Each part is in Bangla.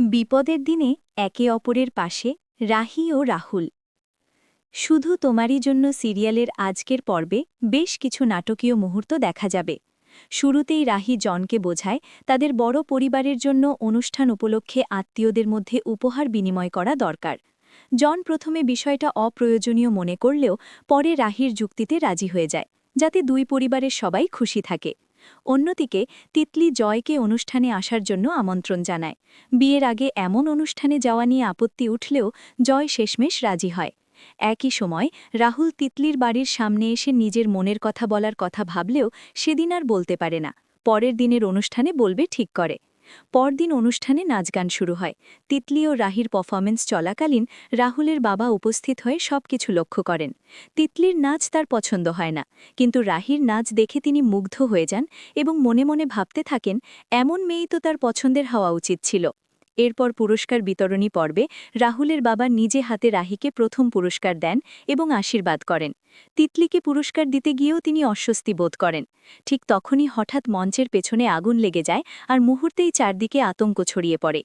বিপদের দিনে একে অপরের পাশে রাহি ও রাহুল। শুধু তোমারই জন্য সিরিয়ালের আজকের পর্বে বেশ কিছু নাটকীয় মুহূর্ত দেখা যাবে। শুরুতেই রাহি জনকে বোঝায় তাদের বড় পরিবারের জন্য অনুষ্ঠান উপলক্ষে আত্মীয়দের মধ্যে উপহার বিনিময় করা দরকার। জন প্রথমে বিষয়টা অপ্রয়োজনীয় মনে করলেও পরে রাহির যুক্তিতে রাজি হয়ে যায়, যাতে দুই পরিবারের সবাই খুশি থাকে। অন্যদিকে তিতলি জয়কে অনুষ্ঠানে আসার জন্য আমন্ত্রণ জানায়। বিয়ের আগে এমন অনুষ্ঠানে যাওয়া নিয়ে আপত্তি উঠলেও জয় শেষমেশ রাজি হয়। একই সময় রাহুল তিতলির বাড়ির সামনে এসে নিজের মনের কথা বলার কথা ভাবলেও সেদিন আর বলতে পারে না। পরের দিনের অনুষ্ঠানে বলবে ঠিক করে। পরদিন অনুষ্ঠানে নাচগান শুরু হয়। তিতলি ও রাহির পারফরমেন্স চলাকালীন রাহুলের বাবা উপস্থিত হয়ে সবকিছু লক্ষ্য করেন। তিতলির নাচ তার পছন্দ হয় না, কিন্তু রাহির নাচ দেখে তিনি মুগ্ধ হয়ে যান এবং মনে মনে ভাবতে থাকেন, এমন মেয়েই তো তার পছন্দের হওয়া উচিত ছিল। এরপর পুরস্কার বিতরণী পর্বে রাহুলের বাবা নিজে হাতে রাহিকে প্রথম পুরস্কার দেন এবং আশীর্বাদ করেন। তিতলিকে পুরস্কার দিতে গিয়েও তিনি অস্বস্তি বোধ করেন। ঠিক তখনই হঠাৎ মঞ্চের পেছনে আগুন লেগে যায় আর মুহূর্তেই চারদিকে আতঙ্ক ছড়িয়ে পড়ে।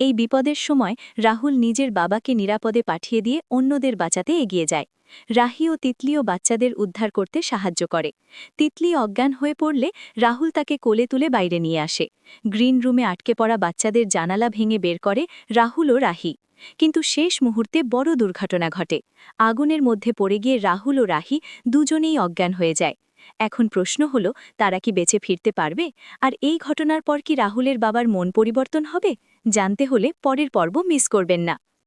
এই বিপদের সময় রাহুল নিজের বাবাকে নিরাপদে পাঠিয়ে দিয়ে অন্যদের বাঁচাতে এগিয়ে যায়। রাহি ও তিতলিও বাচ্চাদের উদ্ধার করতে সাহায্য করে। তিতলি অজ্ঞান হয়ে পড়লে রাহুল তাকে কোলে তুলে বাইরে নিয়ে আসে। গ্রিন রুমে আটকে পড়া বাচ্চাদের জানালা ভেঙে বের করে রাহুল ও রাহি। কিন্তু শেষ মুহূর্তে বড় দুর্ঘটনা ঘটে। আগুনের মধ্যে পড়ে গিয়ে রাহুল ও রাহি দুজনেই অজ্ঞান হয়ে যায়। এখন প্রশ্ন হলো, তারা কি বেঁচে ফিরতে পারবে? আর এই ঘটনার পর কি রাহুলের বাবার মন পরিবর্তন হবে? জানতে হলে পরের পর্ব মিস করবেন না।